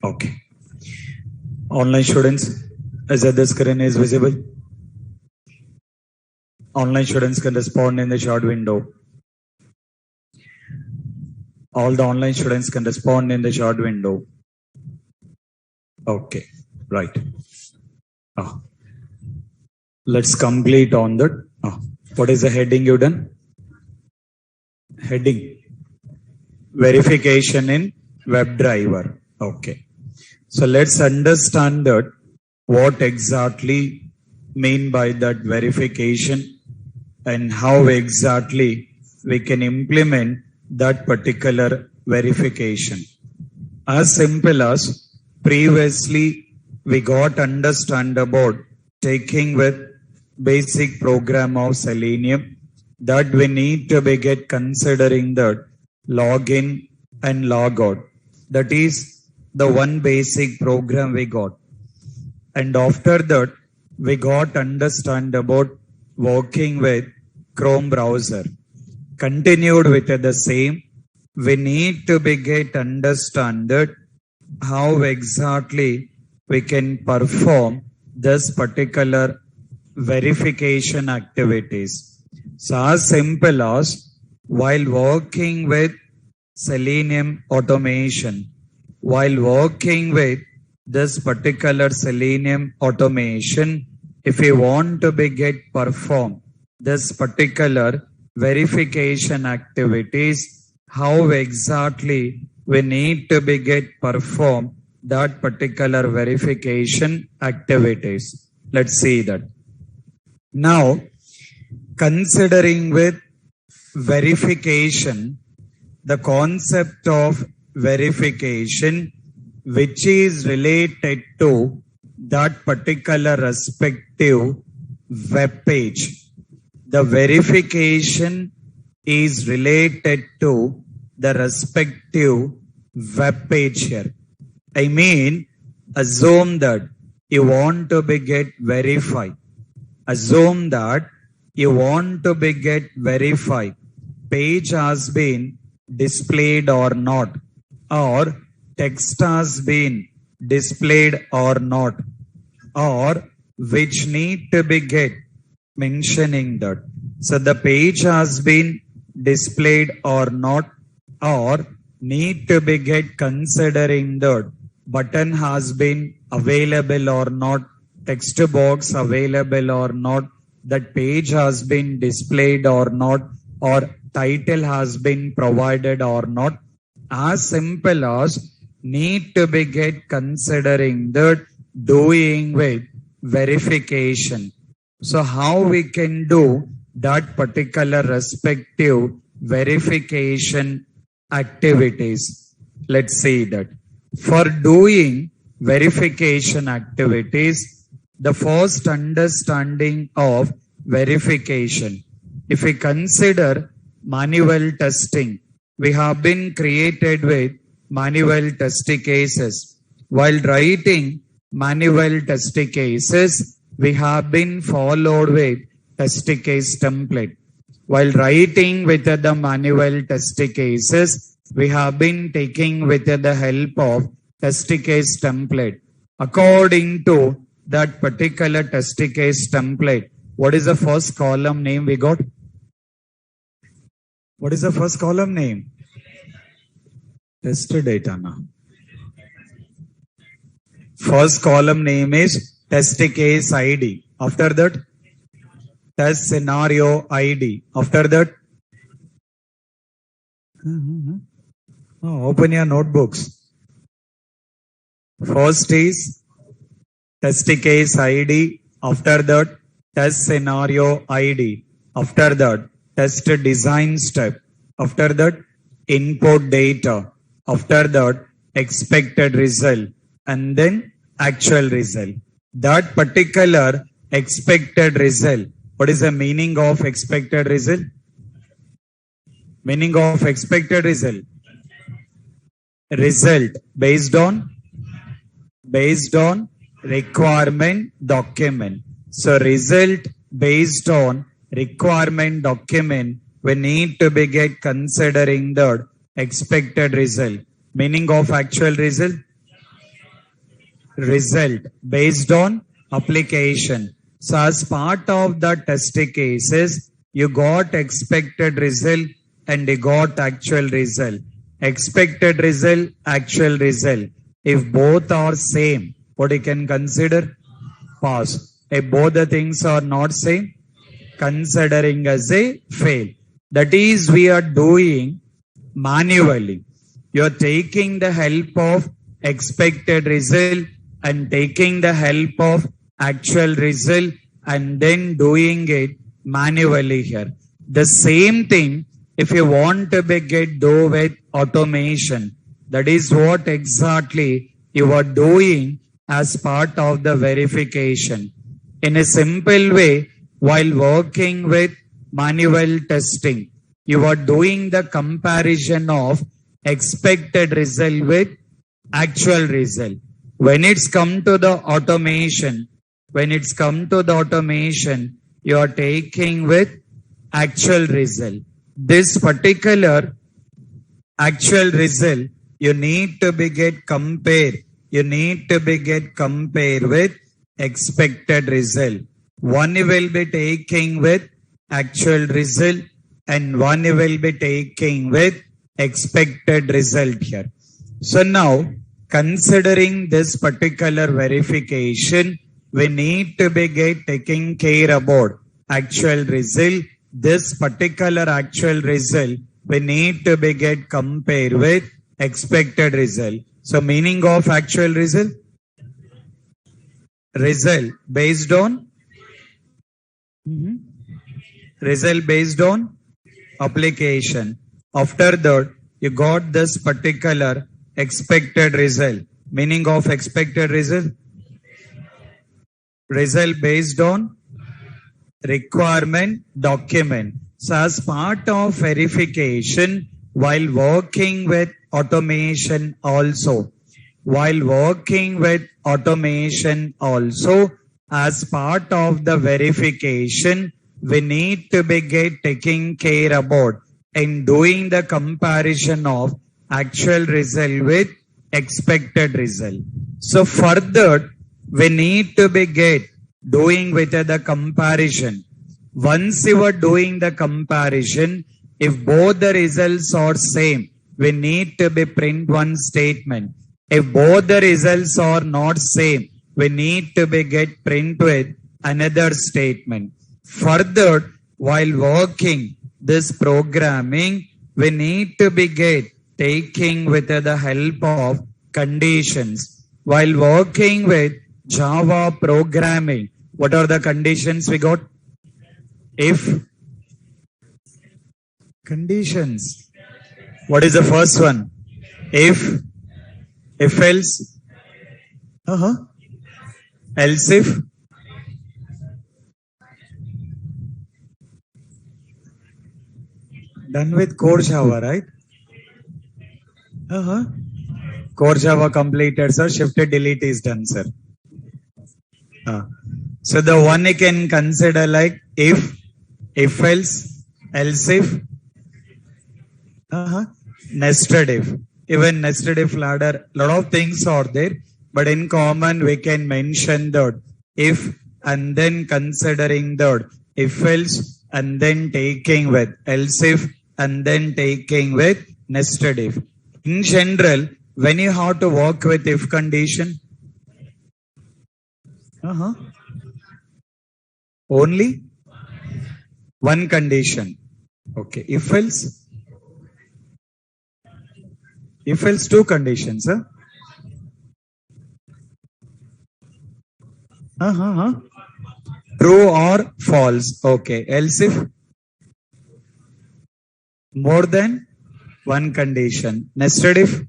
Okay. Online students, as the screen is visible, online students can respond in the short window. All the online students can respond in the short window. Okay, right. Let's complete on that. What is the heading you done? Heading. Verification in WebDriver. Okay. So let's understand that what exactly mean by that verification and how exactly we can implement that particular verification. As simple as previously we got understand about taking with basic program of Selenium that we need to be get considering that login and logout. That is the one basic program we got. And after that, we got understand about working with Chrome browser. Continued with the same, we need to be get understand that how exactly we can perform this particular verification activities. So as simple as while working with Selenium automation, while working with this particular Selenium automation, if we want to be get perform this particular verification activities, how exactly we need to be get perform that particular verification activities. Let's see that. Now, considering with verification, the concept of verification which is related to that particular respective web page. The verification is related to the respective web page here. I mean, assume that you want to be get verified. Assume that you want to be get verified. Page has been displayed or not, or text has been displayed or not, or which need to be get mentioning that. So the page has been displayed or not, or need to be get considering that button has been available or not, text box available or not, that page has been displayed or not, or title has been provided or not. As simple as need to be get considering that doing with verification. So how we can do that particular respective verification activities? Let's see that. For doing verification activities, the first understanding of verification. If we consider manual testing, we have been created with manual test cases. While writing manual test cases, we have been followed with test case template. While writing with the manual test cases, we have been taking with the help of test case template. According to that particular test case template, what is the first column name we got? What is the first column name? Test data now. First column name is test case ID. After that, test scenario ID. After that, open your notebooks. First is test case ID. After that, test scenario ID. After that, test design step. After that, input data. After that, expected result. And then actual result. That particular expected result. What is the meaning of expected result? Meaning of expected result. Result based on requirement document. So result based on requirement document, we need to be get considering the expected result. Meaning of actual result. result based on application. So as part of the test cases, you got expected result and you got actual result. Expected result, actual result. If both are same, what you can consider? Pass. If both the things are not same, considering as a fail. That is, we are doing manually. You are taking the help of expected result and taking the help of actual result and then doing it manually here. The same thing if you want to do with automation. That is what exactly you are doing as part of the verification. In a simple way, while working with manual testing, you are doing the comparison of expected result with actual result. When it's come to the automation, you are taking with actual result. This particular actual result, you need to get compared with expected result. One will be taking with actual result and one will be taking with expected result here. So now, considering this particular verification, we need to be taking care about actual result. This particular actual result, we need to be compared with expected result. So meaning of actual result? Result based on application. After that, you got this particular expected result. Meaning of expected result? Result based on requirement document. So as part of verification, while working with automation also, as part of the verification, we need to be taking care about in doing the comparison of actual result with expected result. So further, we need to be doing with the comparison. Once you are doing the comparison, if both the results are same, we need to be print one statement. If both the results are not same, we need to be print with another statement. Further, while working this programming, we need to be taking with the help of conditions. While working with Java programming, what are the conditions we got? If conditions. What is the first one? If else. Else if. Done with core Java, right? Core Java completed, sir. Shifted delete is done, sir. So the one you can consider like if else if, nested if. Even nested if ladder, lot of things are there, but in common we can mention that if and then considering that if else and then taking with else if and then taking with nested if. In general, when you have to work with if condition, only one condition. Okay. If else two conditions. True or false. Okay. Else if more than one condition. Nested if.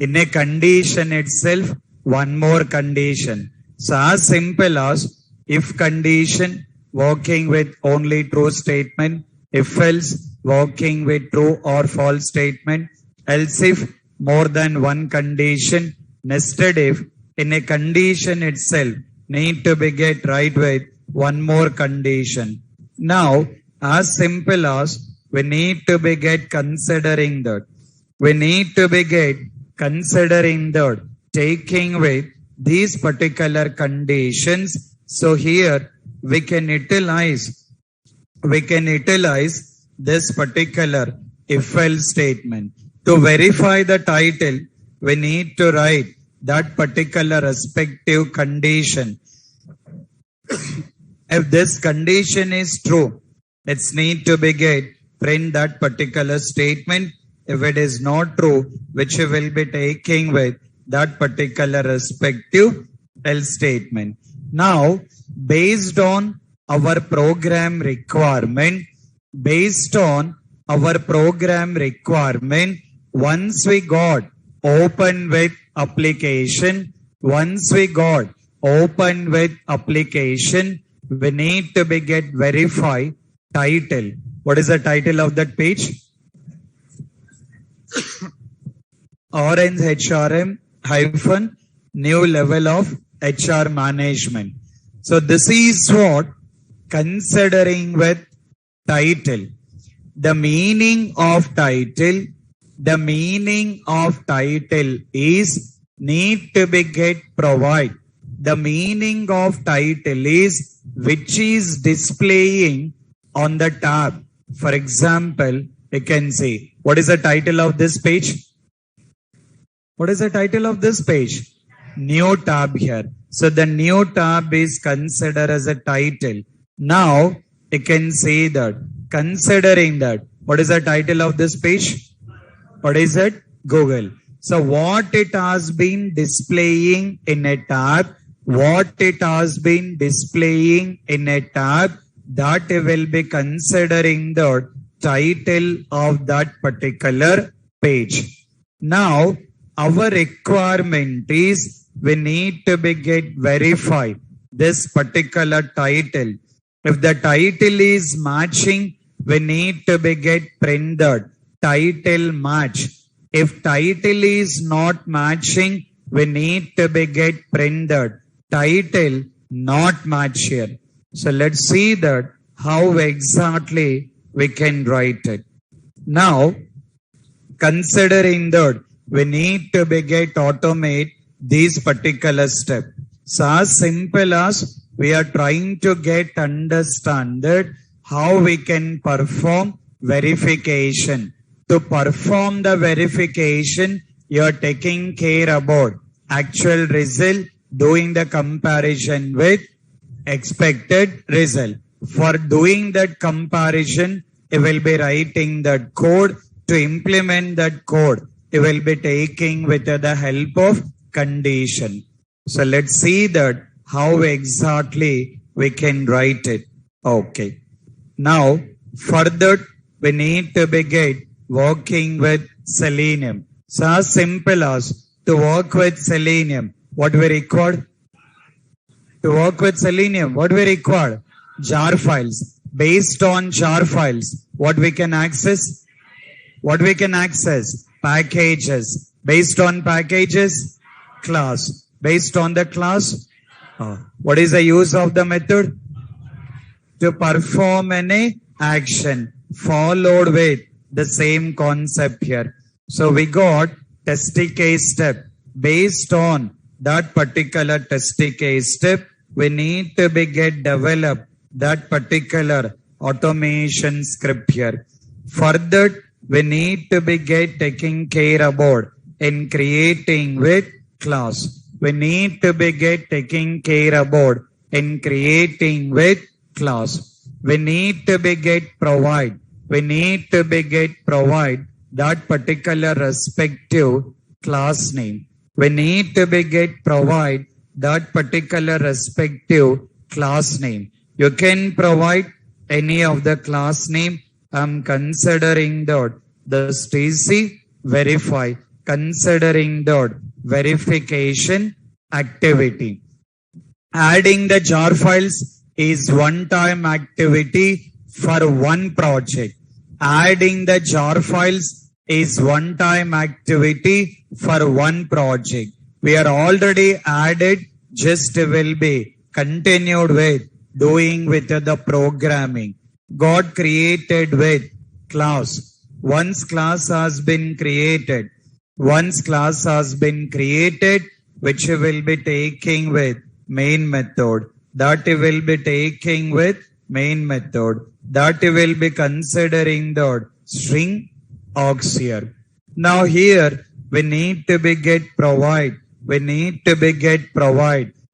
In a condition itself, one more condition. So as simple as if condition working with only true statement, if else working with true or false statement, else if more than one condition, nested if in a condition itself need to be right with one more condition. Now as simple as We need to be get considering that. We need to be get considering that, taking with these particular conditions. So here we can utilize this particular if else statement. To verify the title, we need to write that particular respective condition. If this condition is true, it's need to be get print that particular statement. If it is not true, which you will be taking with that particular respective else statement. Now, based on our program requirement, once we got open with application, we need to be get verify title. What is the title of that page? Orange HRM hyphen new level of HR management. So this is what considering with title. The meaning of title is need to be get provide. The meaning of title is which is displaying on the tab. For example, you can say, what is the title of this page? What is the title of this page? New tab here. So the new tab is considered as a title. Now you can say that, considering that, what is the title of this page? What is it? Google. So what it has been displaying in a tab, that will be considering the title of that particular page. Now, our requirement is we need to be get verify this particular title. If the title is matching, we need to be get printed title match. If title is not matching, we need to be get printed title not match here. So let's see that how exactly we can write it. Now, considering that we need to be get automate these particular step. So as simple as we are trying to get understand that how we can perform verification. To perform the verification, you are taking care about actual result, doing the comparison with expected result. For doing that comparison, you will be writing that code. To implement that code, you will be taking with the help of condition. So let's see that how exactly we can write it. Okay. Now, further, we need to begin working with Selenium. So as simple as to work with Selenium, what we require? To work with Selenium, what we require? Jar files. Based on jar files, what we can access? Packages. Based on packages, class. Based on the class, what is the use of the method? To perform any action followed with the same concept here. So we got testing case step. Based on that particular testing case step, we need to be get develop that particular automation script here. Further, we need to be get taking care about in creating with class. We need to be get taking care about in creating with class. We need to be get provide. We need to be get provide that particular respective class name. We need to be get provide that particular respective class name. You can provide any of the class name. I'm considering that the Stacy verify, considering that verification activity. Adding the jar files is one-time activity for one project. Adding the jar files is one-time activity for one project. We are already added, just will be continued with doing with the programming. God created with class. Once class has been created, which will be taking with main method, that will be taking with main method, that will be considering the string auxiliary. Now here we need to be get provide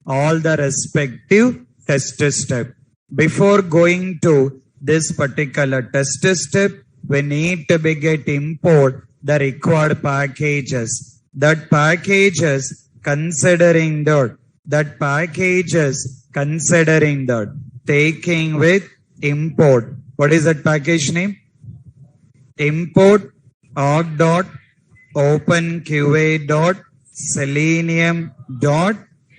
all the respective test step. Before going to this particular test step, we need to be get import the required packages. That packages considering that taking with import. What is that package name? Import org.openqa.selenium.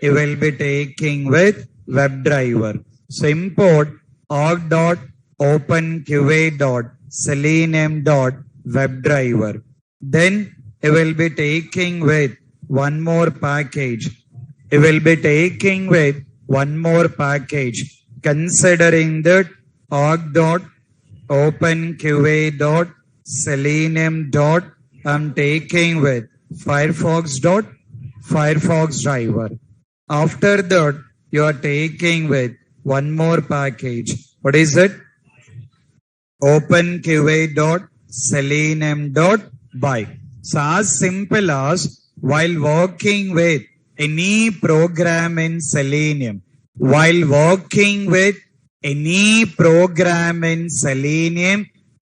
You will be taking with WebDriver. So import org.openqa.selenium.webdriver. Then you will be taking with one more package. Considering that org.openqa.selenium. I'm taking with Firefox driver. After that, you are taking with one more package. What is it? openqa.selenium.by. So as simple as while working with any program in Selenium,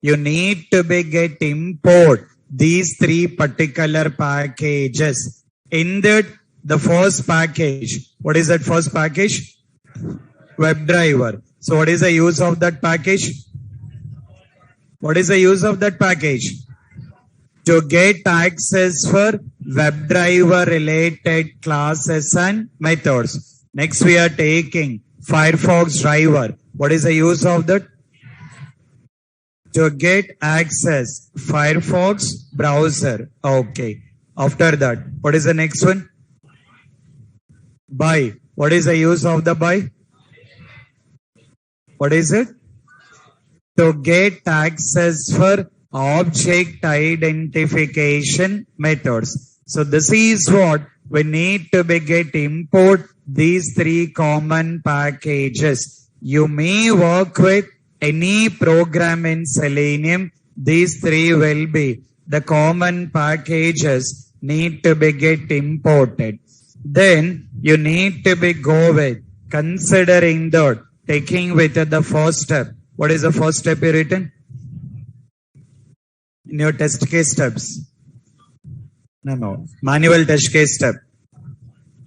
you need to be get import these three particular packages. In that, the first package, what is that first package? WebDriver. So what is the use of that package? To get access for WebDriver related classes and methods. Next we are taking Firefox driver. What is the use of that? To get access Firefox browser. Okay. After that, what is the next one? By. What is the use of the by? What is it? To get access for object identification methods. So this is what we need to be get import these three common packages. You may work with any program in Selenium. These three will be the common packages need to be get imported. Then you need to be go with considering that taking with the first step. What is the first step you written? In your test case steps. No. Manual test case step.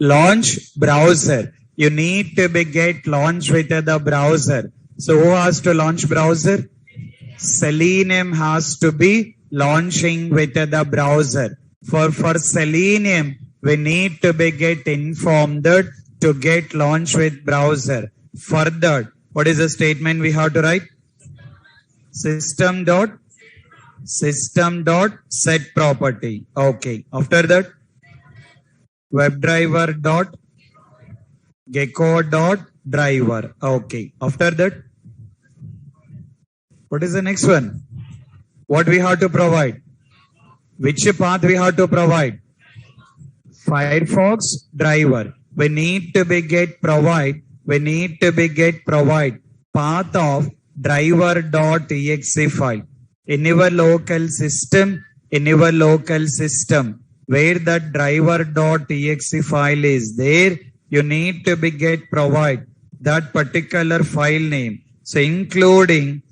Launch browser. You need to be get launch with the browser. So who has to launch browser? Selenium has to be launching with the browser. For Selenium, we need to be get informed that to get launch with browser. Further, what is the statement we have to write? System dot set property. Okay. After that, WebDriver dot gecko dot driver. Okay. After that, what is the next one? What we have to provide? Which path we have to provide? Firefox driver. We need to be get provide path of driver.exe file. In your local system, where the driver.exe file is there, you need to be get provide that particular file name. So including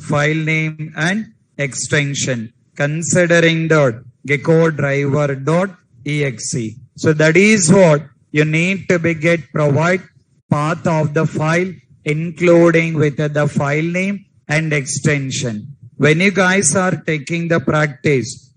file name and extension, considering the gecko driver.exe. So that is what you need to be get provide path of the file, including with the file name and extension. When you guys are taking the practice,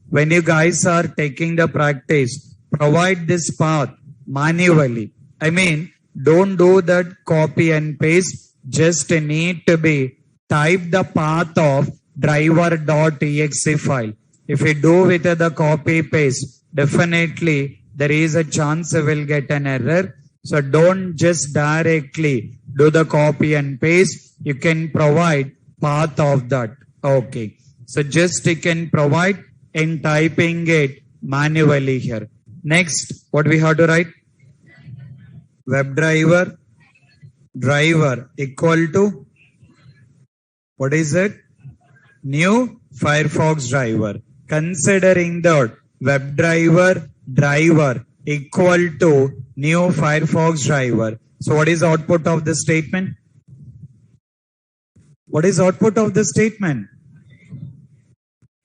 provide this path manually. I mean, don't do that copy and paste. Just need to be type the path of driver.exe file. If you do with the copy paste, definitely there is a chance you will get an error. So don't just directly do the copy and paste. You can provide path of that. Okay. So just you can provide in typing it manually here. Next, what we have to write? WebDriver driver equal to, what is it? New Firefox driver. Considering that WebDriver driver equal to new Firefox driver. So what is the output of the statement? What is output of the statement?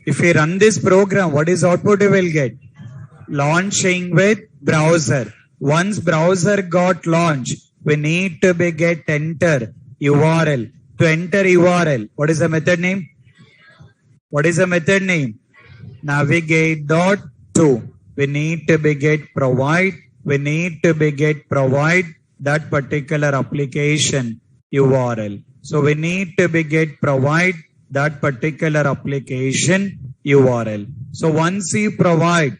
If we run this program, what is output we will get? Launching with browser. Once browser got launched, we need to get enter URL. To enter URL, what is the method name? What is the method name? Navigate.to. We need to get provide. We need to get provide that particular application URL. So we need to get provide that particular application URL. So once you provide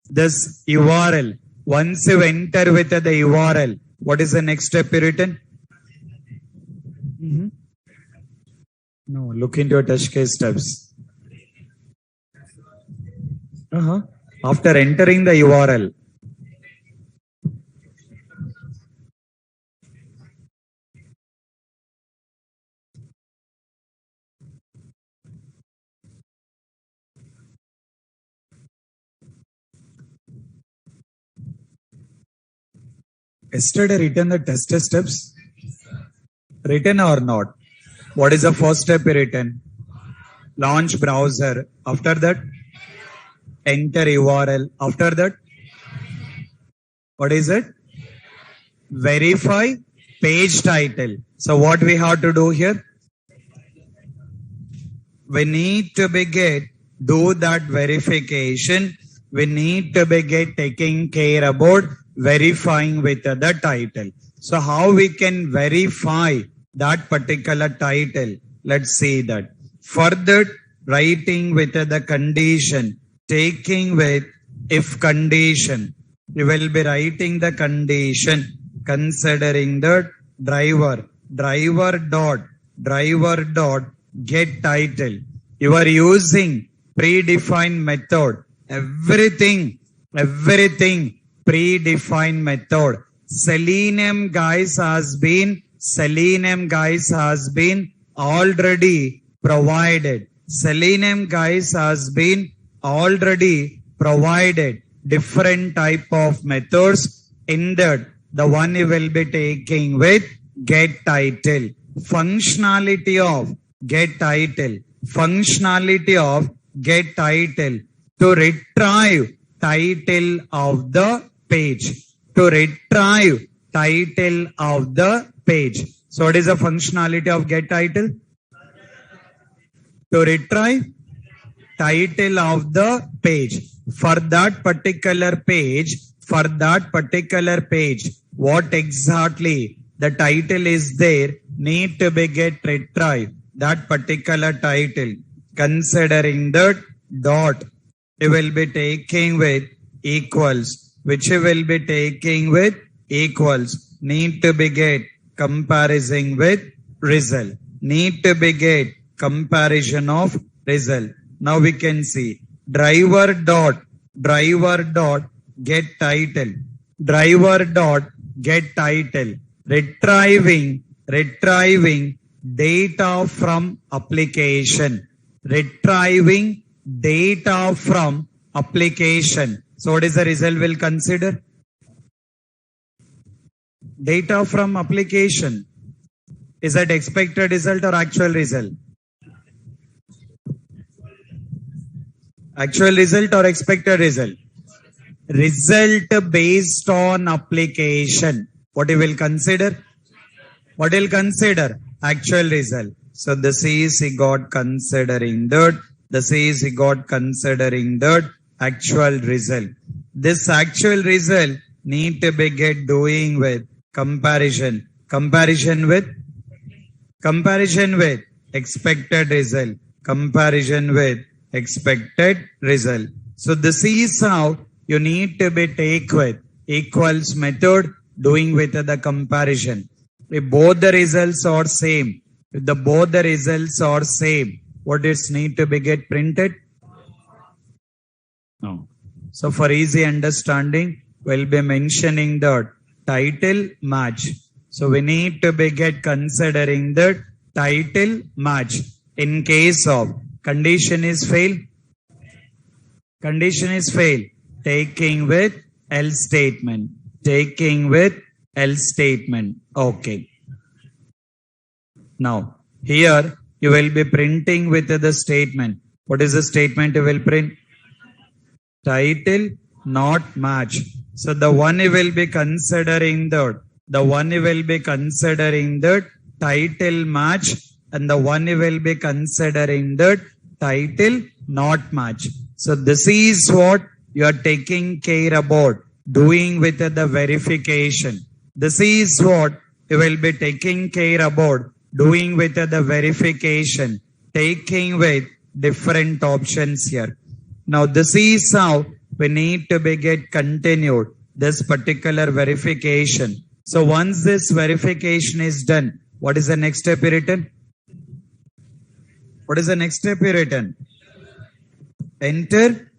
this URL, once you enter with the URL, what is the next step you written? No, look into your test case steps. After entering the URL, yesterday written the test steps? Written or not? What is the first step written? Launch browser. After that, enter URL. After that, what is it? Verify page title. So what we have to do here? We need to do that verification. We need to taking care about verifying with the title. So how we can verify that particular title? Let's see that. Further writing with the condition, taking with if condition. You will be writing the condition considering the driver dot get title. You are using predefined method. Everything predefined method. Selenium guys has been already provided. Selenium guys has been already provided different type of methods. In that, the one you will be taking with get title. Functionality of get title. Functionality of get title to retrieve title of the page. To retrieve title of the page. So what is the functionality of get title? To retrieve title of the page. For that particular page, what exactly the title is there, need to be get retrieve that particular title. Considering that dot, you will be taking with equals, which you will be taking with equals, need to be get comparison with result, need to be get comparison of result. Now we can see driver dot get title, retrieving data from application, So what is the result we'll consider? Data from application. Is that expected result or actual result? Actual result or expected result? Result based on application. What you will consider? What will consider? Actual result. So this is he got considering that. This is he got considering that actual result. This actual result need to be get doing with comparison. Comparison with expected result. Comparison with expected result. So this is how you need to be take with equals method doing with the comparison. If both the results are same, what is need to be get printed? No. So for easy understanding, we'll be mentioning the title match. So we need to be get considering the title match. In case of condition is fail, taking with else statement, Okay. Now here you will be printing with the statement. What is the statement you will print? Title not match. So the one you will be considering the title match, and the one you will be considering the title not match. So this is what you are taking care about doing with the verification. This is what you will be taking care about doing with the verification, taking with different options here. Now this is how we need to be get continued this particular verification. So once this verification is done, what is the next step written? What is the next step written? Enter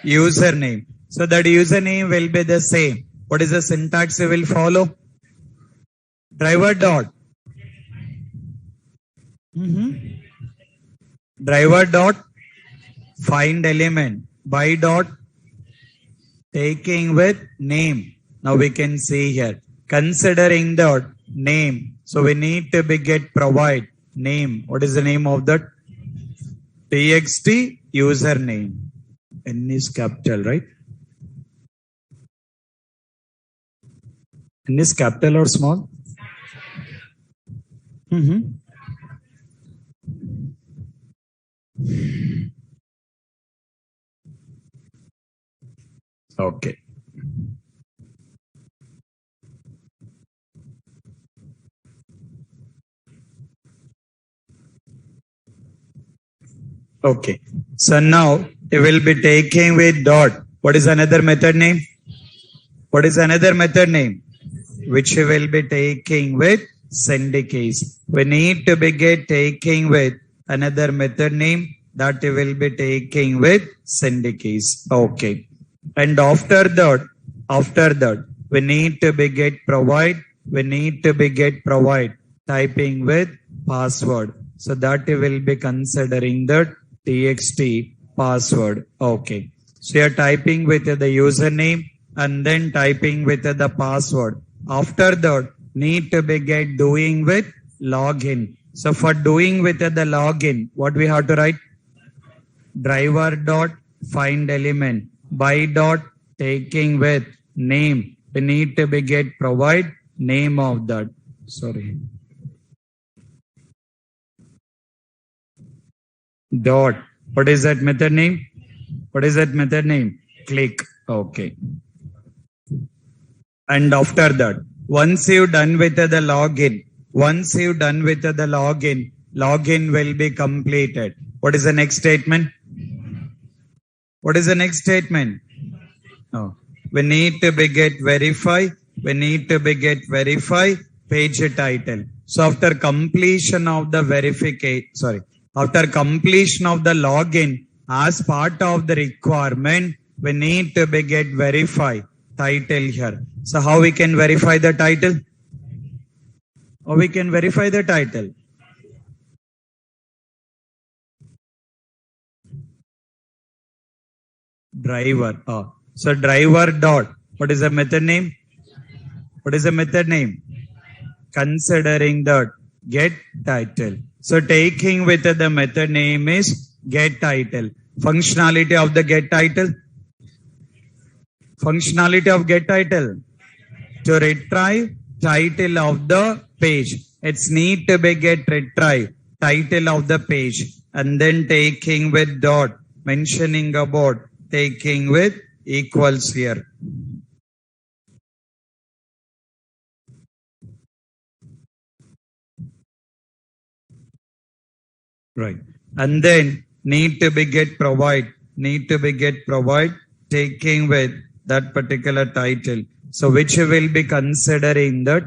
username. So that username will be the same. What is the syntax you will follow? Driver dot. Driver dot find element by dot taking with name. Now we can see here considering the name. So we need to be get provide name. What is the name of that? TXT username. N is capital, right? N is capital or small? Okay. Okay. So now you will be taking with dot. What is another method name? What is another method name? Which you will be taking with send keys. We need to be get taking with another method name that you will be taking with send keys. Okay. And after that, we need to be get provide typing with password. So that you will be considering the TXT password. Okay. So you are typing with the username and then typing with the password. After that, need to be get doing with login. So for doing with the login, what we have to write? Driver dot find element by dot taking with name. We need to be get provide name of that. Sorry. Dot. What is that method name? Click. Okay. And after that, once you've done with the login, login will be completed. What is the next statement? Oh, we need to be get verify page title. So after completion of the login, as part of the requirement, we need to be get verify title here. So how we can verify the title? Driver. So driver dot. What is the method name? Considering that get title. So taking with the method name is get title. Functionality of get title. To retrieve title of the page. It's need to be get retrieve title of the page, and then taking with dot mentioning about taking with equals here. Right. And then need to be get provide taking with that particular title. So which will be considering that.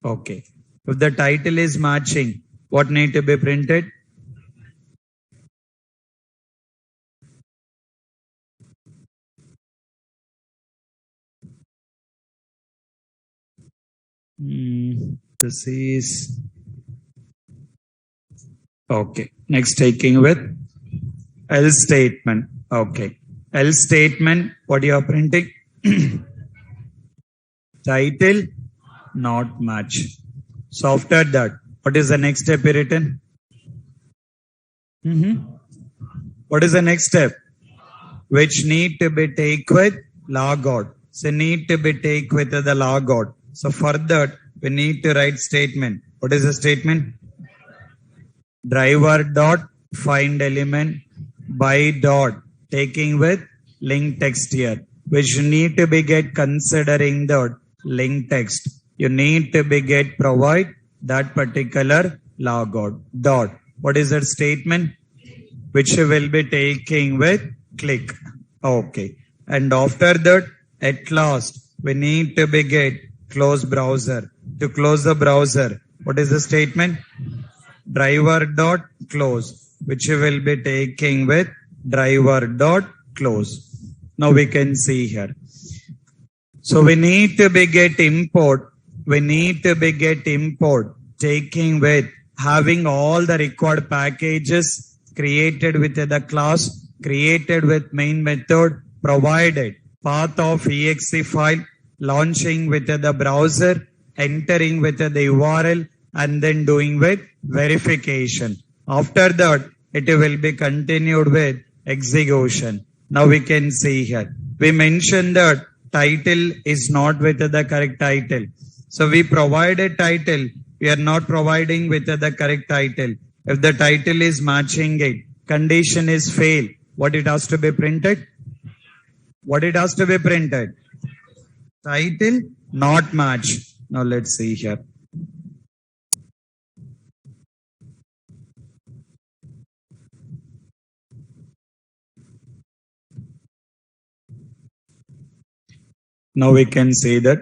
Okay. If the title is matching, What need to be printed? This is okay. Next, taking with L statement. Okay. L statement. What you are printing? Title not match. So after that, what is the next step written? What is the next step? Which need to be take with logout. So need to be take with the logout. So for that, we need to write statement. What is the statement? Driver dot find element by dot taking with link text here, which need to be get considering the link text. You need to be get provide that particular logout dot. What is that statement? Which will be taking with click. Okay. And after that, at last, we need to be get close browser. To close the browser, what is the statement? Driver dot close, which will be taking with driver dot close. Now we can see here. So we need to be get import. We need to be get import taking with having all the required packages created with the class, created with main method, provided path of exe file, launching with the browser, entering with the URL, and then doing with verification. After that, it will be continued with execution. Now we can see here. We mentioned that title is not with the correct title. So we provide a title. We are not providing with the correct title. If the title is matching it, condition is fail. What it has to be printed? What it has to be printed? Title not match. Now let's see here. Now we can say that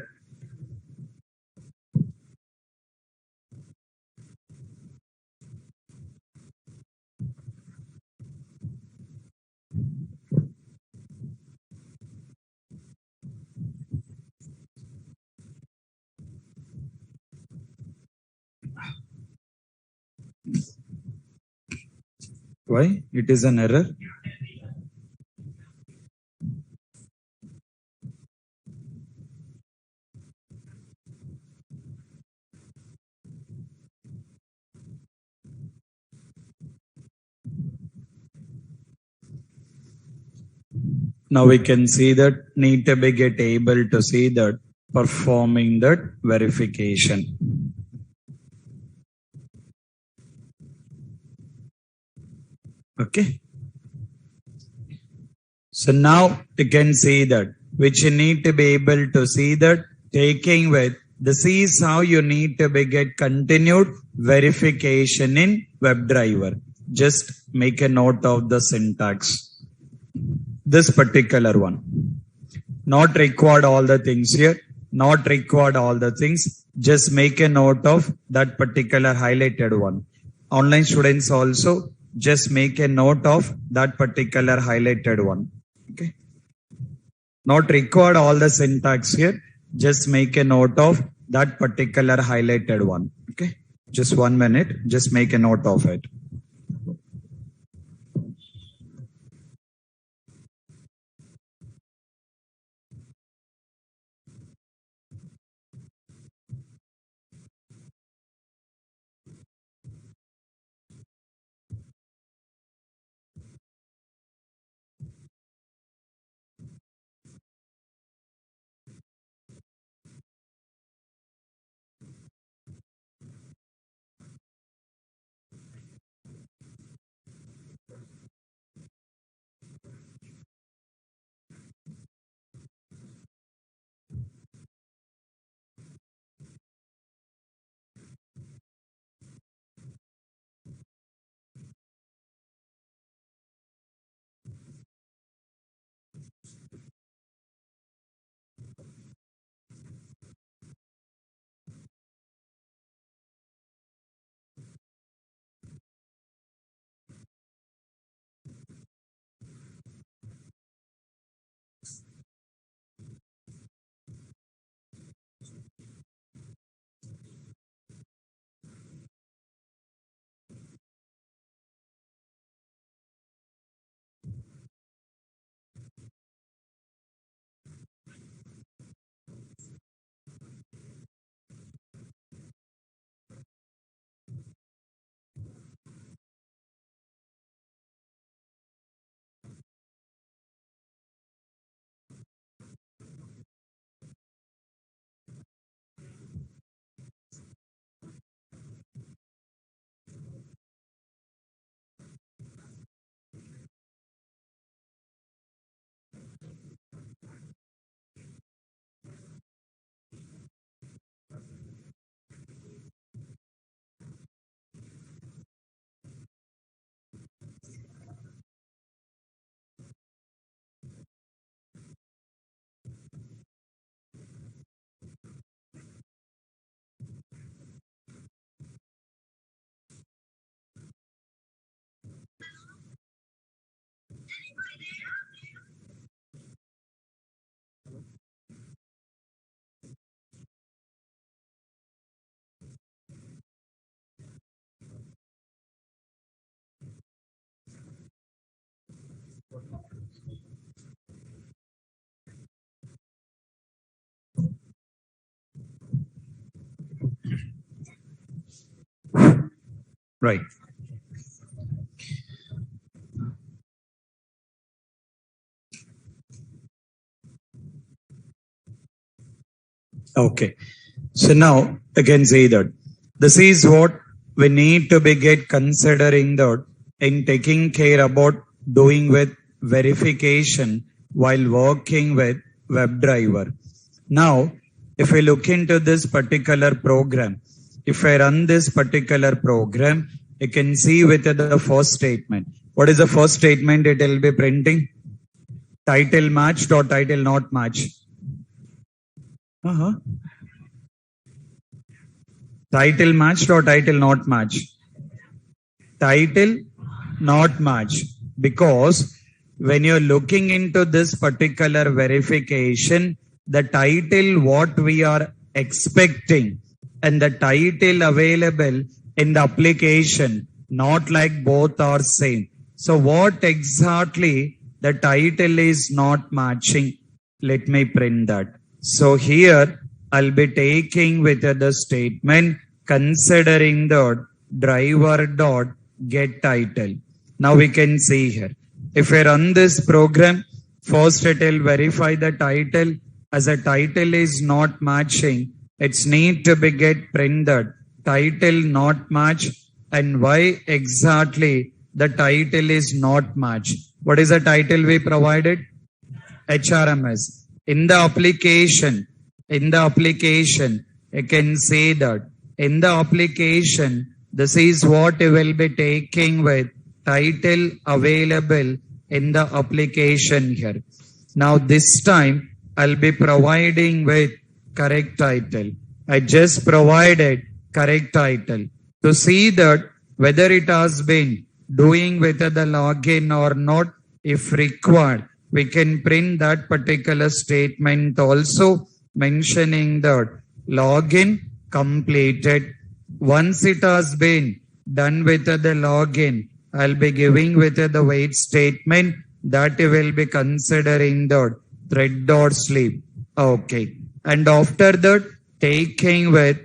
why it is an error. Now we can see that need to be get able to see that performing that verification. Okay. So now you can see that which you need to be able to see that taking with this is how you need to be get continued verification in WebDriver. Just make a note of the syntax. This particular one. Not required all the things here. Not required all the things. Just make a note of that particular highlighted one. Online students also just make a note of that particular highlighted one. Okay. Not required all the syntax here. Just make a note of that particular highlighted one. Okay. Just 1 minute. Just make a note of it. Right. Okay. So now you can see that this is what we need to be get considering that in taking care about doing with verification while working with WebDriver. Now, if we look into this particular program, if I run this particular program, you can see with the first statement. What is the first statement? It will be printing title matched or title not match. Title matched or title not match? Title not match, because when you're looking into this particular verification, the title what we are expecting and the title available in the application, not like both are same. So what exactly the title is not matching? Let me print that. So here I'll be taking with the statement considering the driver dot get title. Now we can see here. If I run this program, first it will verify the title. As a title is not matching, it's need to be get printed title not match, and why exactly the title is not match. What is the title we provided? HRMS. In the application, you can say that in the application, this is what you will be taking with title available in the application here. Now this time I'll be providing with correct title. I just provided correct title to see that whether it has been doing with the login or not. If required, we can print that particular statement also mentioning that login completed. Once it has been done with the login, I'll be giving with the wait statement that will be considering that thread.sleep. Okay. And after that, taking with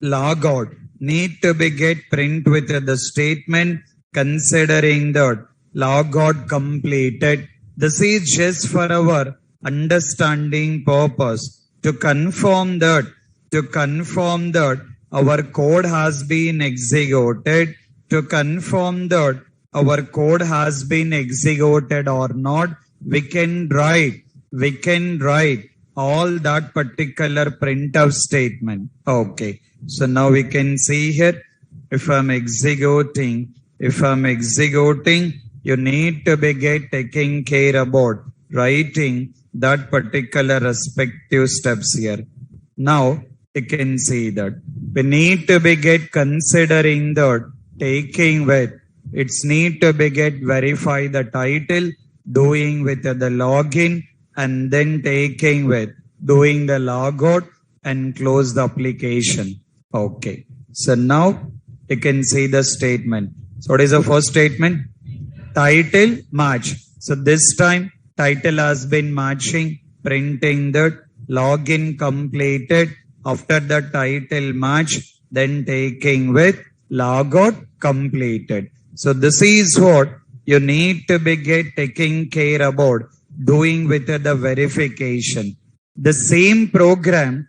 logout, need to be get print with the statement considering that logout completed. This is just for our understanding purpose to confirm that our code has been executed, to confirm that our code has been executed or not. We can write all that particular printf statement. Okay. So now we can see here, if I'm executing, you need to be get taking care about writing that particular respective steps here. Now you can see that we need to be get considering that taking with, it's need to be get verify the title, doing with the login, and then taking with doing the logout and close the application. Okay. So now you can see the statement. So what is the first statement? Title match. So this time title has been matching, printing that login completed. After the title match, then taking with logout completed. So this is what you need to be get taking care about doing with the verification. The same program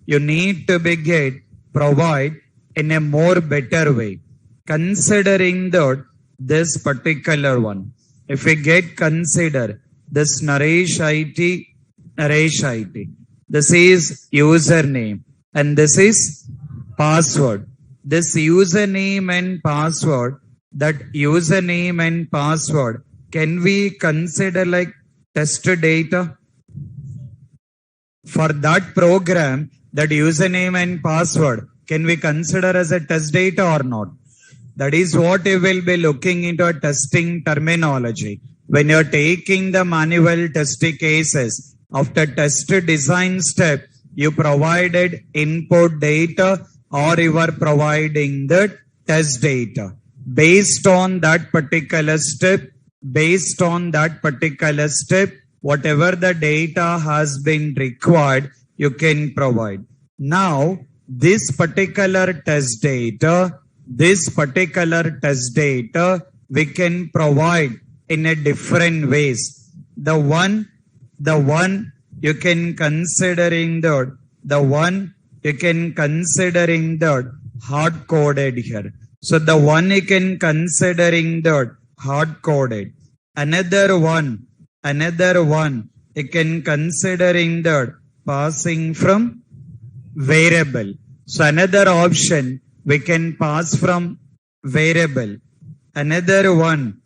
you need to be get provide in a more better way. Considering that this particular one, if we get consider this Naresh IT, this is username and this is password. This username and password, can we consider like test data? For that program, that username and password, can we consider as a test data or not? That is what you will be looking into a testing terminology. When you're taking the manual testing cases, after test design step, you provided input data or you are providing the test data. Based on that particular step, whatever the data has been required, you can provide. Now, this particular test data, we can provide in a different ways. The one you can considering that hard coded here. So the one you can considering that hard coded. Another one you can considering that passing from variable. So another option we can pass from variable. Another one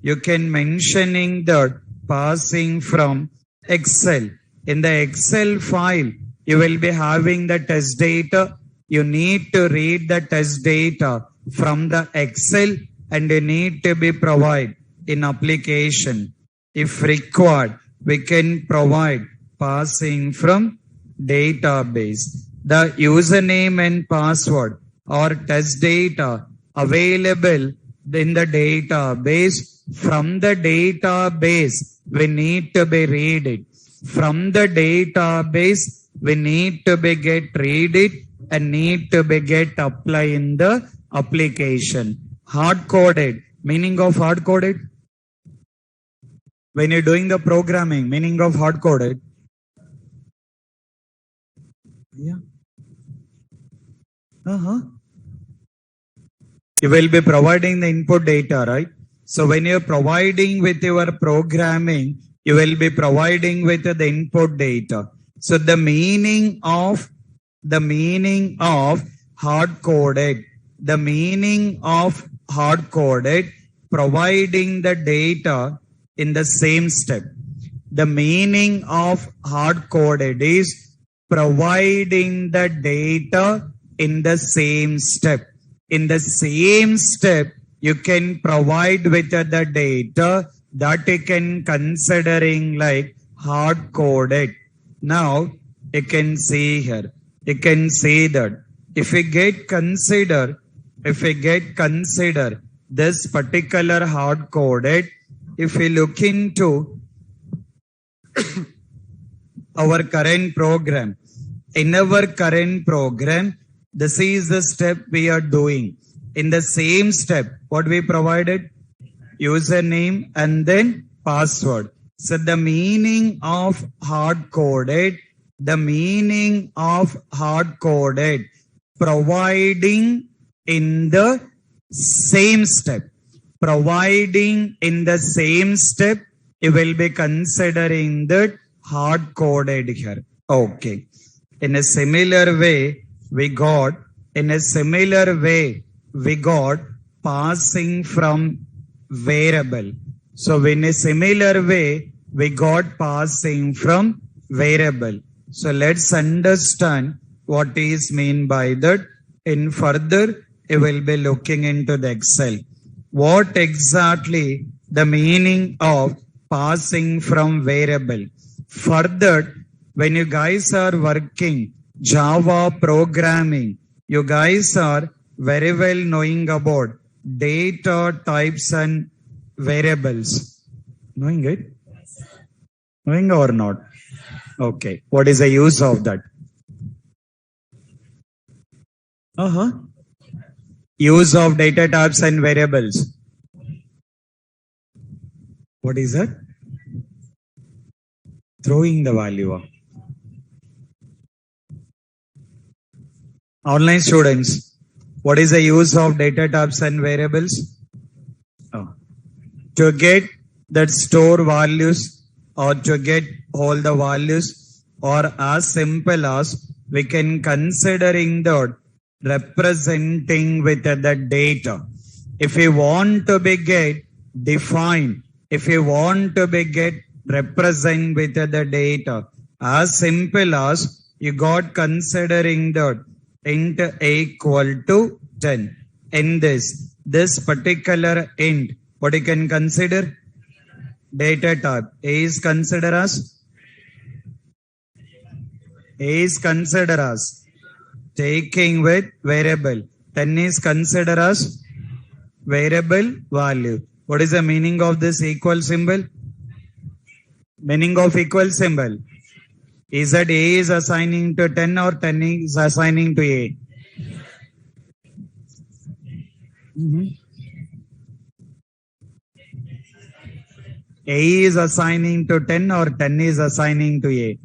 you can mentioning that passing from Excel. In the Excel file, you will be having the test data. You need to read the test data from the Excel and you need to be provide in application. If required, we can provide passing from database. The username and password or test data available in the database. From the database, we need to be read it. From the database, we need to be get read it and need to be get apply in the application. Hard coded. Meaning of hard coded? When you're doing the programming, meaning of hard coded? Yeah. You will be providing the input data, right? So when you're providing with your programming, you will be providing with the input data. So the meaning of hard coded, providing the data in the same step. The meaning of hard coded is providing the data in the same step. In the same step, you can provide with the data that you can considering like hard coded. Now you can see here. You can see that if we get consider this particular hard coded, if we look into our current program, in our current program, this is the step we are doing. In the same step, what we provided? Username and then password. So the meaning of hard coded, providing in the same step. You will be considering that hard coded here. Okay. In a similar way, we got passing from variable. So in a similar way, we got passing from variable. So let's understand what is mean by that. In further, you will be looking into the Excel. What exactly the meaning of passing from variable? Further, when you guys are working Java programming, you guys are very well knowing about data types and variables. Knowing it? Knowing or not? Okay. What is the use of that? Use of data types and variables. What is that? Throwing the value. Online students, what is the use of data types and variables? To get that store values or to get all the values, or as simple as we can considering that representing with the data. If we want to be get define, if we want to be get represent with the data, as simple as you got considering that int equal to 10. In this particular int, what you can consider? Data type. A is considered as taking with variable. 10 is considered as variable value. What is the meaning of this equal symbol? Meaning of equal symbol. Is that A is assigning to 10 or 10 is assigning to A? A is assigning to 10 or 10 is assigning to A?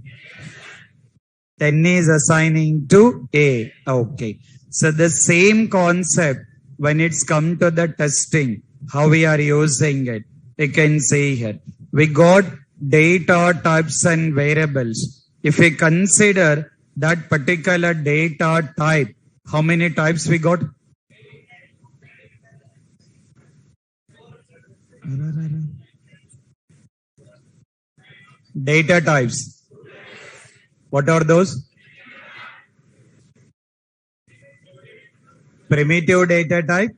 10 is assigning to A. Okay. So the same concept when it's come to the testing, how we are using it. We can say here, we got data types and variables. If we consider that particular data type, how many types we got? Data types. What are those? Primitive data type,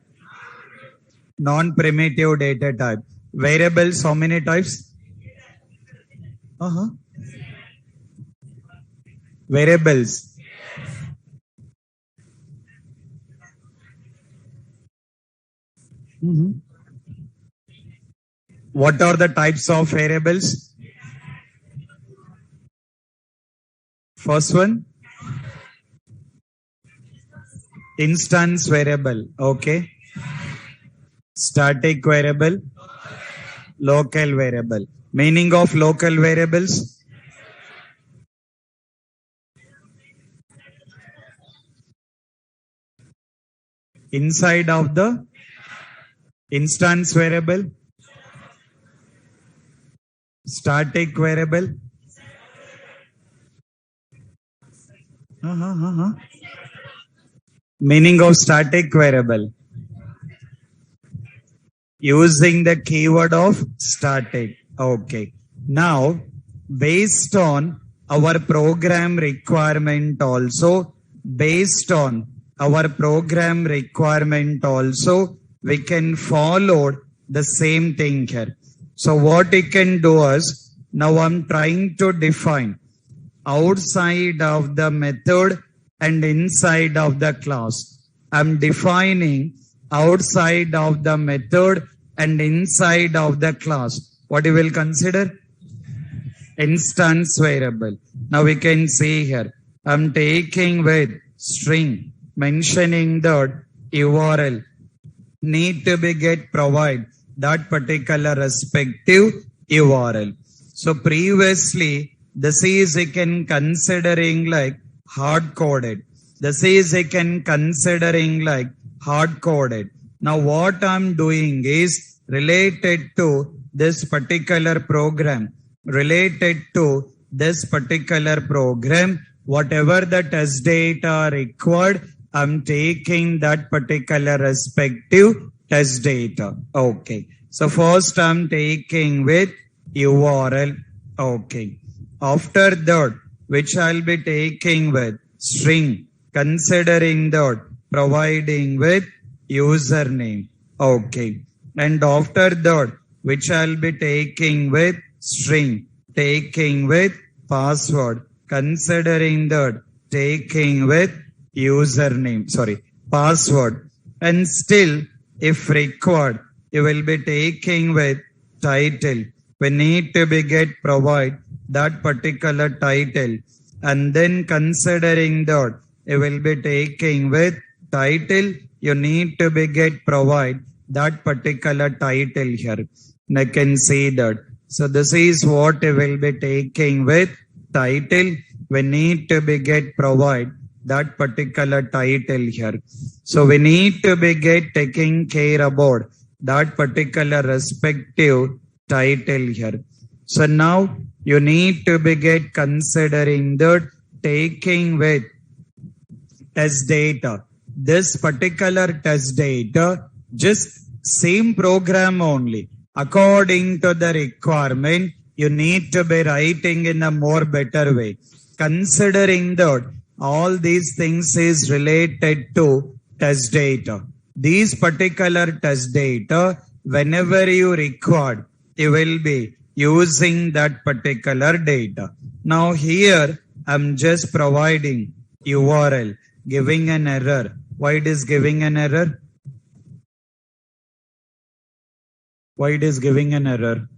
non-primitive data type. Variables, how many types? Variables. What are the types of variables? First one, instance variable. Okay. Static variable, local variable. Meaning of local variables? Inside of the instance variable, static variable. Meaning of static variable. Using the keyword of static. Okay. Now, based on our program requirement also, based on our program requirement also, we can follow the same thing here. So what we can do is, now I'm trying to define outside of the method and inside of the class. I'm defining outside of the method and inside of the class. What you will consider? Instance variable. Now we can see here, I'm taking with string, mentioning that URL need to be get provide that particular respective URL. So previously, this is again considering like hard coded. This is again considering like hard coded. Now what I'm doing is related to this particular program, related to this particular program, whatever the test data required, I'm taking that particular respective test data. Okay. So first I'm taking with URL. Okay. After that, which I'll be taking with string, considering that providing with username. Okay. And after that, which I'll be taking with string, taking with password, considering that taking with username, password. And still, if required, you will be taking with title. We need to be get provide that particular title. And then considering that, you will be taking with title. You need to be get provide that particular title here. And I can see that. So this is what you will be taking with title. We need to be get provide that particular title here. So we need to be get taking care about that particular respective title here. So now you need to be get considering that taking with test data. This particular test data, just same program only. According to the requirement, you need to be writing in a more better way. Considering that all these things is related to test data. These particular test data, whenever you record, you will be using that particular data. Now here, I'm just providing URL, giving an error. Why it is giving an error? Why it is giving an error?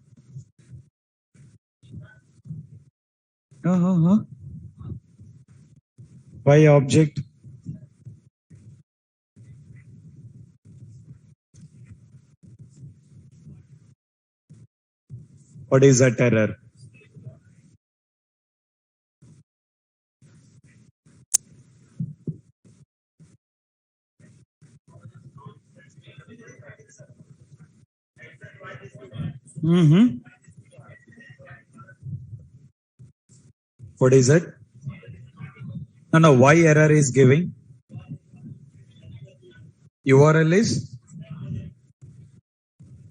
Why object? What is that error? What is it? No, why error is giving? URL is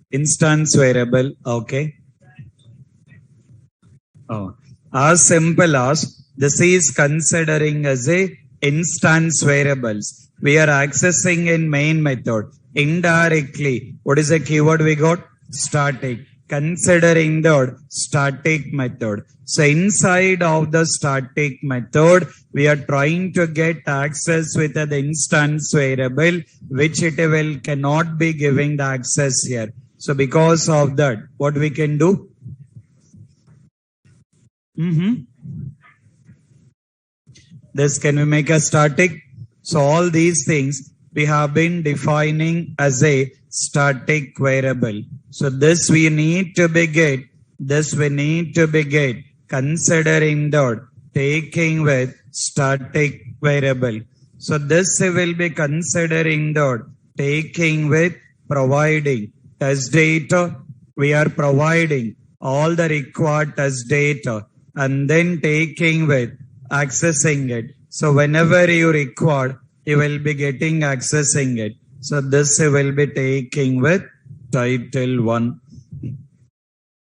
instance variable. Okay. Oh, as simple as this is considering as a instance variables. We are accessing in main method indirectly. What is the keyword we got? Static. Considering the static method. So inside of the static method, we are trying to get access with the instance variable, which it will cannot be giving the access here. So because of that, what we can do? This can we make a static? So all these things we have been defining as a static variable. So this we need to be get. This we need to be get considering that taking with static variable. So this will be considering that taking with providing test data. We are providing all the required test data and then taking with accessing it. So whenever you require, you will be getting accessing it. So this will be taking with title 1.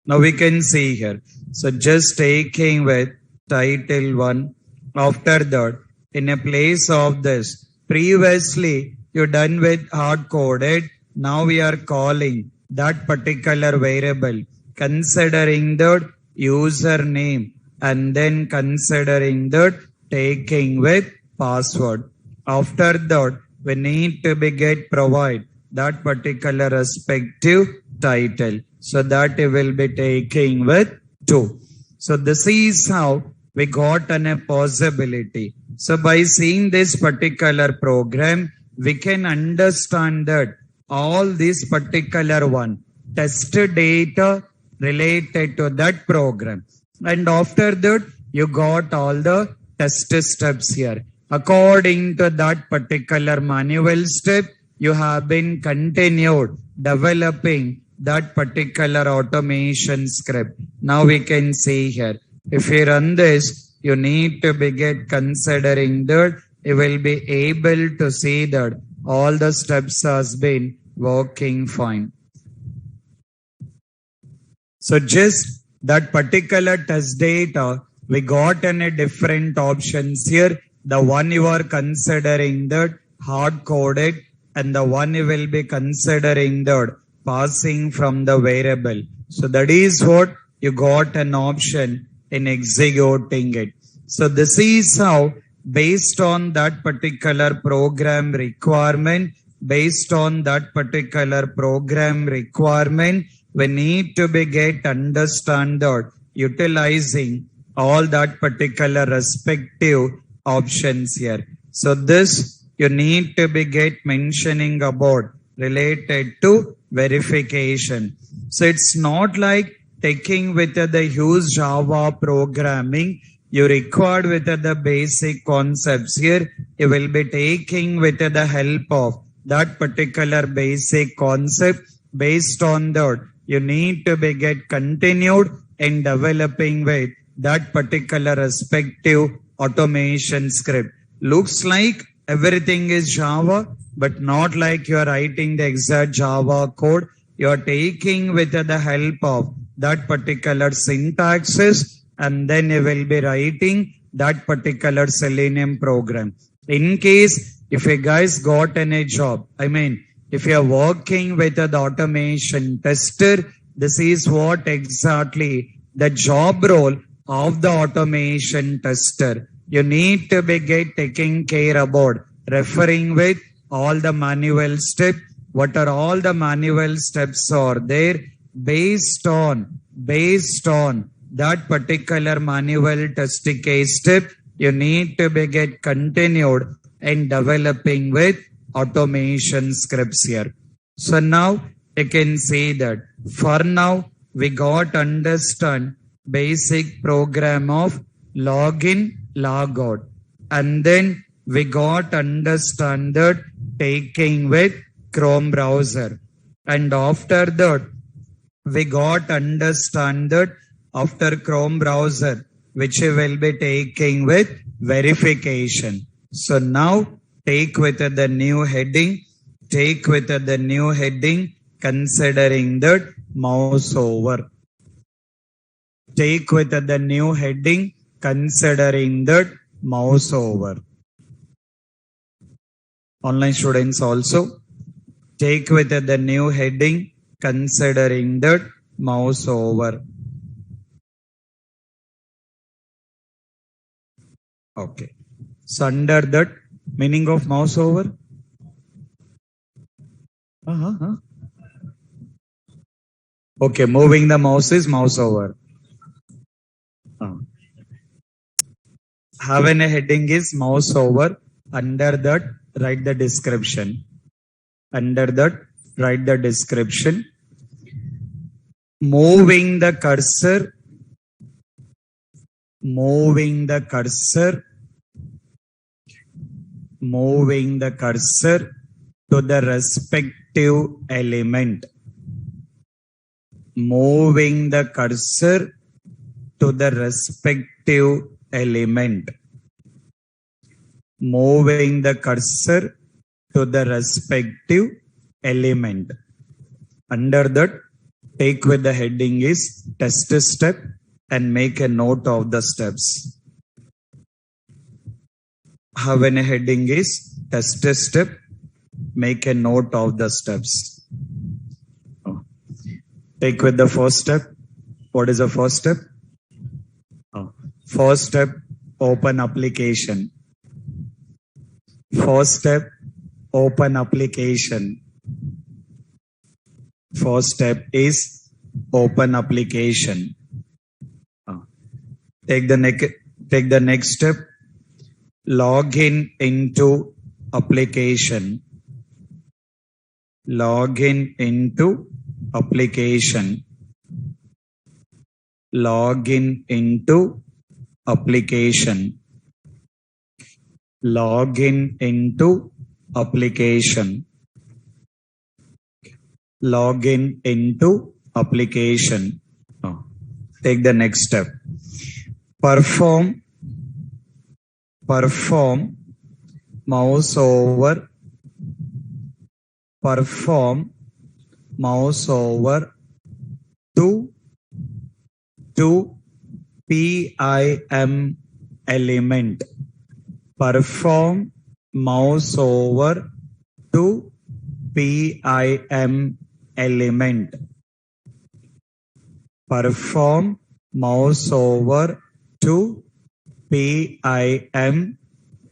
Now we can see here. So just taking with title 1. After that, in a place of this, previously you done with hard coded. Now we are calling that particular variable, considering the username and then considering that taking with password. After that, we need to be get provide that particular respective title. So that it will be taking with 2. So this is how we got a possibility. So by seeing this particular program, we can understand that all this particular one test data related to that program. And after that, you got all the test steps here. According to that particular manual step, you have been continued developing that particular automation script. Now we can see here, if you run this, you need to be get considering that you will be able to see that all the steps has been working fine. So just that particular test data, we got in a different options here. The one you are considering that hard coded and the one you will be considering that passing from the variable. So that is what you got an option in executing it. So this is how based on that particular program requirement, we need to be get understand that utilizing all that particular respective options here. So this you need to be get mentioning about related to verification. So it's not like taking with the huge Java programming. You required with the basic concepts here. You will be taking with the help of that particular basic concept. Based on that, you need to be get continued in developing with that particular respective automation script. Looks like everything is Java, but not like you are writing the exact Java code. You are taking with the help of that particular syntaxes and then you will be writing that particular Selenium program. In case if you guys got any job, if you are working with the automation tester, this is what exactly the job role of the automation tester. You need to be taking care about referring with all the manual steps. What are all the manual steps are there? Based on that particular manual test case step, You need to be get continued in developing with automation scripts here. So now you can see that for now we got understand basic program of login, logout, and then we got understand that taking with Chrome browser, and after that we got understand that after Chrome browser which we will be taking with verification. So now take with the new heading, considering that mouse over. Take with the new heading considering that mouse over. Online students also take with the new heading considering that mouse over. Okay. So under that meaning of mouse over. Okay, moving the mouse is mouse over. Having a heading is mouse over. Under that, write the description. Under that, write the description. Moving the cursor to the respective element. Moving the cursor to the respective element. Moving the cursor to the respective element. Under that, take with the heading is test step and make a note of the steps. Have a heading is test step, make a note of the steps. Take with the first step. What is the first step? First step, open application. First step, open application. First step is open application. Take the next step, login into application. Login into application. Login into application. Login into application. Login into application. Take the next step. Perform mouse over. Perform mouse over to PIM element. Perform mouse over to PIM element. Perform mouse over to PIM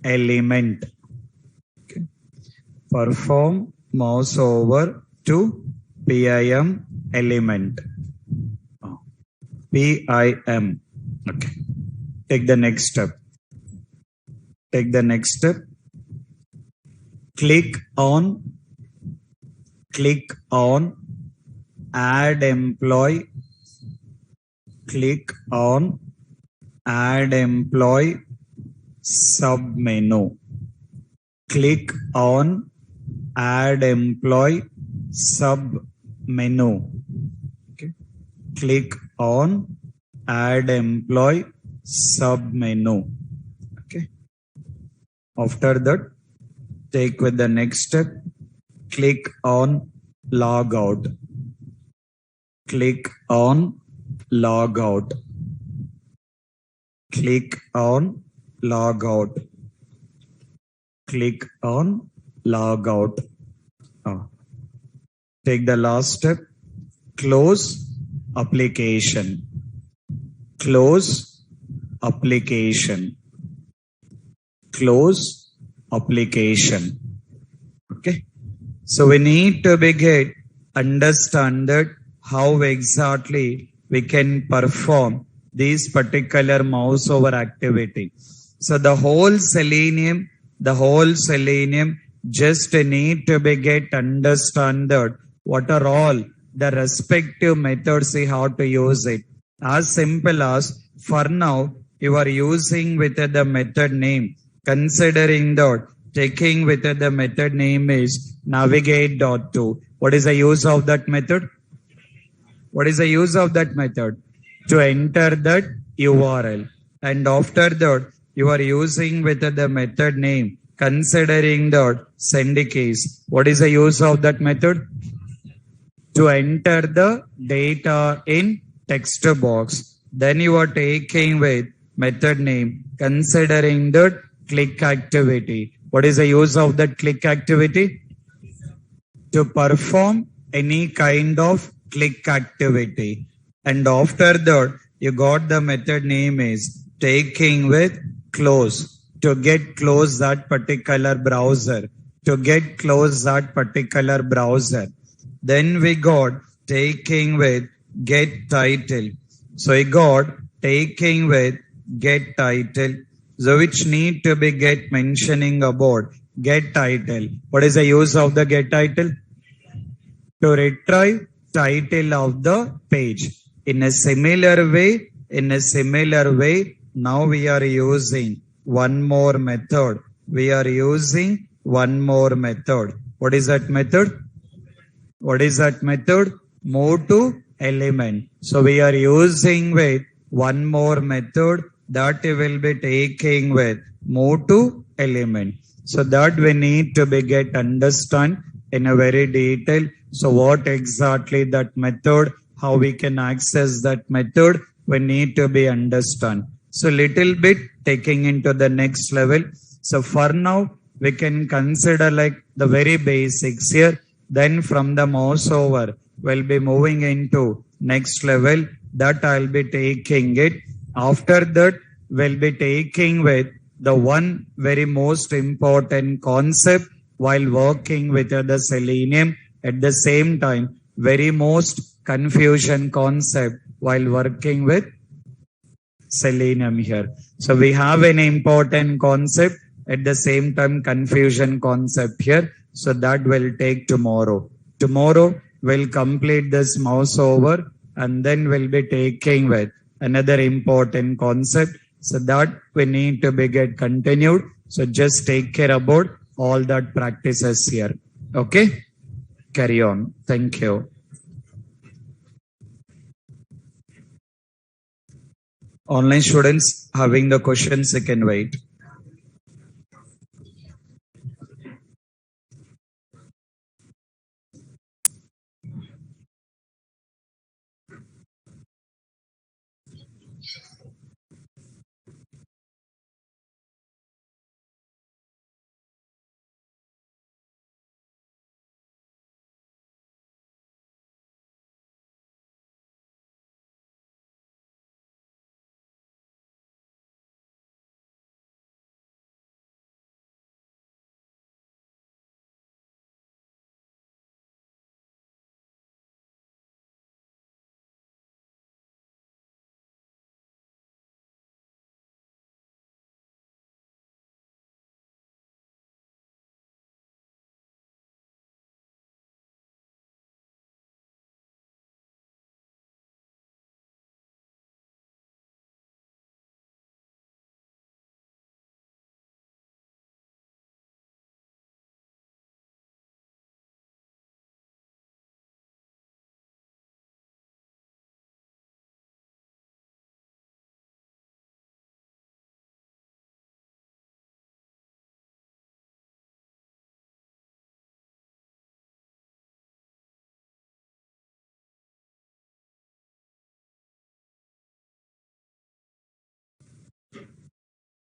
element. Okay. Perform mouse over to PIM element. PIM. Okay. Take the next step. Take the next step. Click on add employee. Click on add employee submenu. Click on add employee submenu. Okay. Click on add employee submenu. Okay. After that, take with the next step. Click on logout. Click on logout. Click on logout. Click on logout. Take the last step. Close application. Close application. Close application. Okay. So we need to begin understand that how exactly we can perform this particular mouse over activity. So the whole Selenium just need to be get understand that what are all the respective methods we have to use it. As simple as for now you are using with the method name, considering that taking with the method name is navigate.to. What is the use of that method? What is the use of that method? To enter that URL. And after that, you are using with the method name, considering that send keys. What is the use of that method? To enter the data in text box. Then you are taking with method name, considering that click activity. What is the use of that click activity? To perform any kind of click activity. And after that, you got the method name is taking with close, to get close that particular browser, to get close that particular browser. Then we got taking with get title. So we got taking with get title, so which need to be get mentioning about get title. What is the use of the get title? To retrieve title of the page. In a similar way, now we are using one more method. What is that method? Move to element. So we are using with one more method that will be taking with move to element. So that we need to be get understand in a very detail. So what exactly that method, how we can access that method, we need to be understand. So little bit taking into the next level. So for now, we can consider like the very basics here. Then from the mouse over, we'll be moving into next level that I'll be taking it. After that, we'll be taking with the one very most important concept while working with the Selenium. At the same time, very most confusion concept while working with Selenium here. So we have an important concept, at the same time confusion concept here. So that will take tomorrow. Tomorrow we'll complete this mouse over and then we'll be taking with another important concept. So that we need to be get continued. So just take care about all that practices here. Okay? Carry on. Thank you. Online students having the questions, you can wait.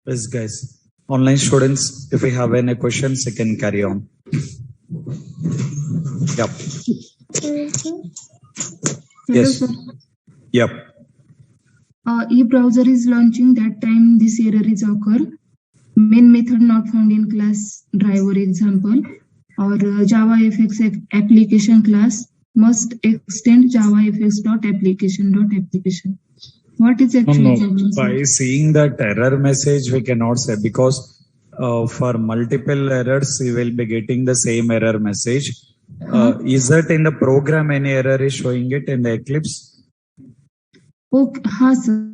Yes, guys. Online students, if we have any questions, you can carry on. Yep. Yes. Yep. E-browser is launching, that time this error is occur. Main method not found in class driver example, or JavaFX application class must extend JavaFX.application.application. What is No, actually problem, sir? by seeing that error message, we cannot say because for multiple errors, you will be getting the same error message. Is that in the program any error is showing it in the Eclipse? Okay, sir.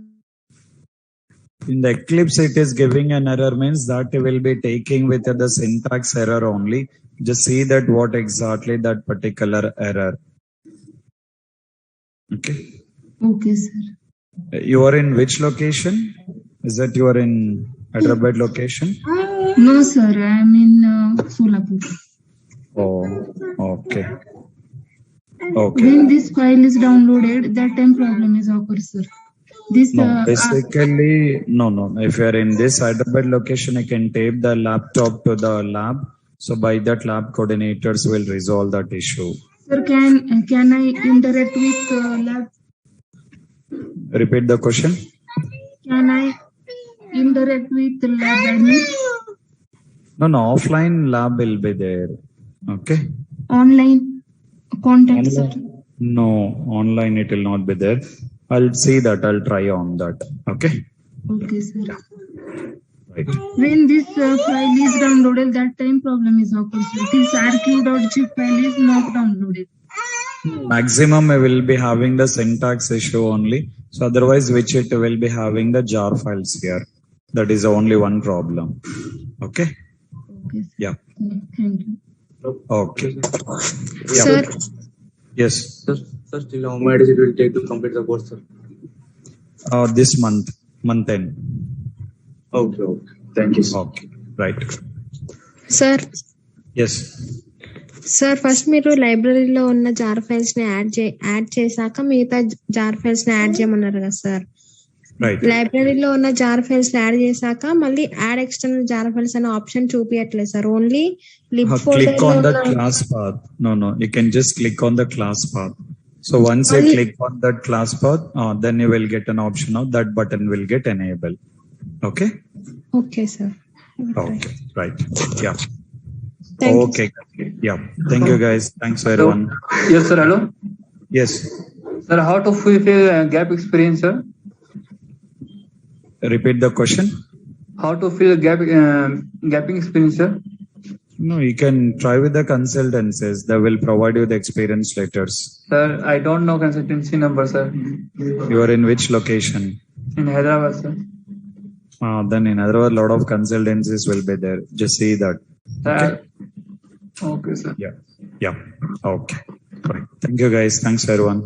In the Eclipse, it is giving an error means that it will be taking with the syntax error only. Just see that what exactly that particular error. Okay. Okay, sir. You are in which location? Is that you are in Hyderabad location? No, sir. I am in Solapur. Oh, okay. Okay. When this file is downloaded, that time problem is occur, sir. This No, basically, no. If you are in this Hyderabad location, you can tape the laptop to the lab. So by that, lab coordinators will resolve that issue. sir, can I interact with lab? Repeat the question. Can I interact with lab admin? No, offline lab will be there. Okay. Online contact, sir. No, online it will not be there. I'll see that. I'll try on that. Okay. Okay, sir. Right. When this file is downloaded, that time problem is occur, sir. This rq.zip file is not downloaded. Maximum I will be having the syntax issue only. So otherwise, which it will be having the jar files here. That is only one problem. Okay. Okay, sir. Yeah. Thank you. Okay. Yeah. Sir, Yes. Sir, still how many days it will take to complete the course, sir? This month end. Okay. Thank you, sir. Okay. Right. Sir Yes. Sir first మీరు లైబ్రరీలో ఉన్న jar files ని add చేశాక మిగతా jar files ని add చేయమన్నారు కదా sir. Right. లైబ్రరీలో ఉన్న జార్ ఫైల్స్ యాడ్ చేశాక మళ్ళీ యాడ్ ఎక్స్టర్నల్ జార్ ఫైల్స్ అనే ఆప్షన్ చూపించట్లేదు sir. Only lib folder Click on the class path. No. You can just click on the class path. So once you click on that class path, then you will get an option of that button will get enabled. Okay. Okay sir. Okay. Right. Yeah. Thank you, Okay. Yeah. Thank you guys. Thanks everyone. Yes, sir. Hello. Yes. Sir, how to fulfill gap experience, sir? Repeat the question. How to fill gapping experience, sir? No, you can try with the consultancies. They will provide you the experience letters. Sir, I don't know consultancy number, sir. You are in which location? In Hyderabad, sir. Then in other words, a lot of consultancies will be there. Just see that. Okay, sir. Yeah. Okay. Right. Thank you guys. Thanks everyone.